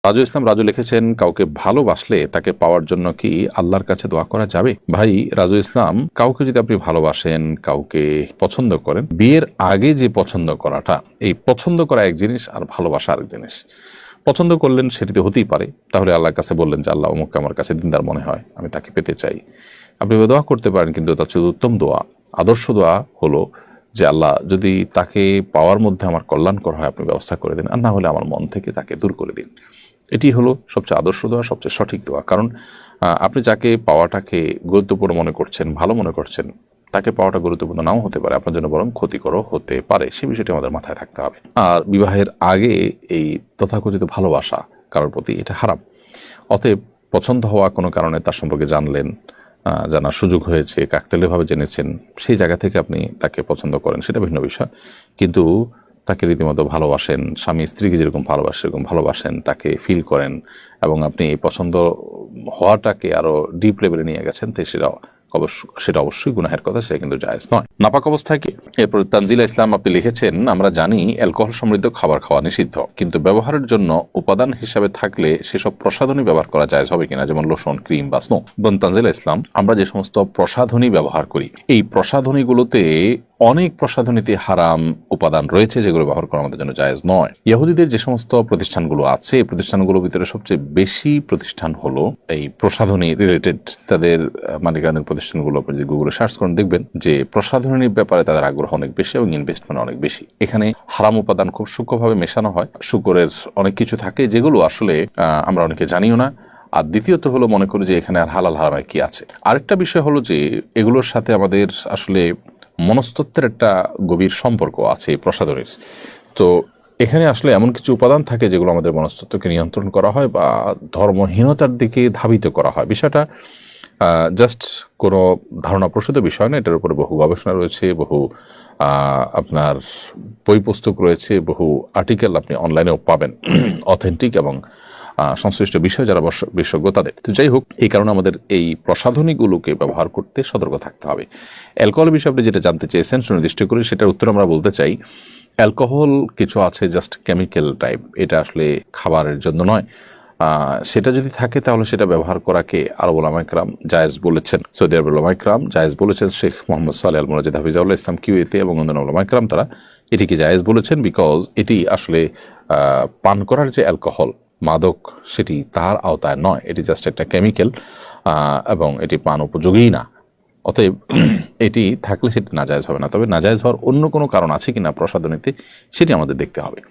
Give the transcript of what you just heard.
রাজু ইসলাম রাজু লিখেছেন, কাউকে ভালোবাসলে তাকে পাওয়ার জন্য কি আল্লাহর কাছে দোয়া করা যাবে? ভাই রাজু ইসলাম, কাউকে যদি আপনি ভালোবাসেন, কাউকে পছন্দ করেন, বিয়ের আগে যে পছন্দ করাটা, এই পছন্দ করা এক জিনিস আর ভালোবাসা আরেক জিনিস। পছন্দ করলেন সেটিতে হতেই পারে, তাহলে আল্লাহর কাছে বললেন যে আল্লাহ অমুককে আমার কাছে দিনদার মনে হয়, আমি তাকে পেতে চাই। আপনি দোয়া করতে পারেন, কিন্তু তার চেয়ে উত্তম দোয়া, আদর্শ দোয়া হলো যে আল্লাহ যদি তাকে পাওয়ার মধ্যে আমার কল্যাণকর হয় আপনি ব্যবস্থা করে দিন, আর না হলে আমার মন থেকে তাকে দূর করে দিন। এটি হলো সবচেয়ে আদর্শ দোয়া, সবচেয়ে সঠিক দোয়া। কারণ আপনি যাকে পাওয়াটাকে গুরুত্বপূর্ণ মনে করছেন, ভালো মনে করছেন, তাকে পাওয়াটা গুরুত্বপূর্ণ নাও হতে পারে, আপনার জন্য বরং ক্ষতিকরও হতে পারে। সে বিষয়টি আমাদের মাথায় থাকতে হবে। আর বিবাহের আগে এই তথাকথিত ভালোবাসা কারোর প্রতি, এটা হারাম। অতএব পছন্দ হওয়া কোনো কারণে তার সম্পর্কে জানলেন, জানার সুযোগ হয়েছে, কাকতালীয়ভাবে জেনেছেন, সেই জায়গা থেকে আপনি তাকে পছন্দ করেন, সেটা ভিন্ন বিষয়। কিন্তু তাকে রীতিমতো ভালোবাসেন, স্বামী স্ত্রীকে যেরকম ভালোবাসে সেরকম ভালোবাসেন, তাকে ফিল করেন, এবং আপনি এই পছন্দ হওয়াটাকে আরো ডিপ লেভেলে নিয়ে গেছেন, তো সেটা অবশ্যই গুনাহের কথা, সেটা কিন্তু জায়েজ নয়। নাপাক অবস্থায় কি? এরপর তানজিলা ইসলাম আপনি লিখেছেন, আমরা জানি অ্যালকোহল সমৃদ্ধ খাবার খাওয়া নিষিদ্ধ, কিন্তু ব্যবহারের জন্য উপাদান হিসাবে থাকলে সেসব প্রসাধনী ব্যবহার করা জায়েজ হবে কিনা, যেমন লোশন, ক্রিম বা স্নো। বোন তানজিলা ইসলাম, আমরা যে সমস্ত প্রসাধনী ব্যবহার করি, এই প্রসাধনীগুলোতে অনেক প্রসাধনীতে হারাম উপাদান রয়েছে, যেগুলো ব্যবহার করা আমাদের জন্য জায়েজ নয়। ইহুদিদের যে সমস্ত প্রতিষ্ঠানগুলো আছে, এই প্রতিষ্ঠানগুলোর ভিতরে সবচেয়ে বেশি প্রতিষ্ঠান হলো এই প্রসাধনী রিলেটেড। তাদের মালিকানাধীন প্রতিষ্ঠানগুলো আপনি যদি গুগলে সার্চ করেন দেখবেন যে প্রসাধনীর ব্যাপারে তাদের আগ্রহ অনেক বেশি এবং ইনভেস্টমেন্ট অনেক বেশি। এখানে হারাম উপাদান খুব সূক্ষ্মভাবে মেশানো হয়, শুকরের অনেক কিছু থাকে যেগুলো আসলে আমরা অনেকে জানিও না। আর দ্বিতীয়ত হলো, মনে করি যে এখানে আর হালাল হারামের কি আছে। আরেকটা বিষয় হলো যে এগুলোর সাথে আমাদের আসলে মনস্তত্ত্বের একটা গভীর সম্পর্ক আছে এই প্রসাধনীর। তো এখানে আসলে এমন কিছু উপাদান থাকে যেগুলো আমাদের মনস্তত্ত্বকে নিয়ন্ত্রণ করা হয় বা ধর্মহীনতার দিকে ধাবিত করা হয়। বিষয়টা জাস্ট কোনো ধারণাপ্রসূত বিষয় না, এটার উপরে বহু গবেষণা রয়েছে, বহু আপনার বই পুস্তক রয়েছে, বহু আর্টিকেল আপনি অনলাইনেও পাবেন, অথেন্টিক এবং সংশ্লিষ্ট বিষয় যারা বিশেষজ্ঞ তাদের। তো যাই হোক, এই কারণে আমাদের এই প্রসাধনীগুলোকে ব্যবহার করতে সতর্ক থাকতে হবে। অ্যালকোহল বিষয়ে আপনি যেটা জানতে চেয়েছেন সুনির্দিষ্ট করে, সেটার উত্তর আমরা বলতে চাই, অ্যালকোহল কিছু আছে জাস্ট কেমিক্যাল টাইপ, এটা আসলে খাবারের জন্য নয়। সেটা যদি থাকে তাহলে সেটা ব্যবহার করাকে আরব উলামায়ে কেরাম জায়েজ বলেছেন, সৌদি আরবের উলামায়ে কেরাম জায়েজ বলেছেন। শেখ মোহাম্মদ সালেহ আল মুনাজ্জিদ হাফিজাহুল্লাহ ইসলাম কিউয়েতে এবং অন্যান্য উলামায়ে কেরাম তারা এটিকে জায়েজ বলেছেন, বিকজ এটি আসলে পান করার যে অ্যালকোহল, মাদক, সেটি তার আওতায় নয়, এটি জাস্ট একটা কেমিক্যাল এবং এটি পান উপযোগী না। অতএব এটি থাকলে সেটি নাজায়েজ হবে না। তবে নাজায়েজ হওয়ার অন্য কোনো কারণ আছে কিনা প্রসাধনীতে, সেটি আমাদের দেখতে হবে।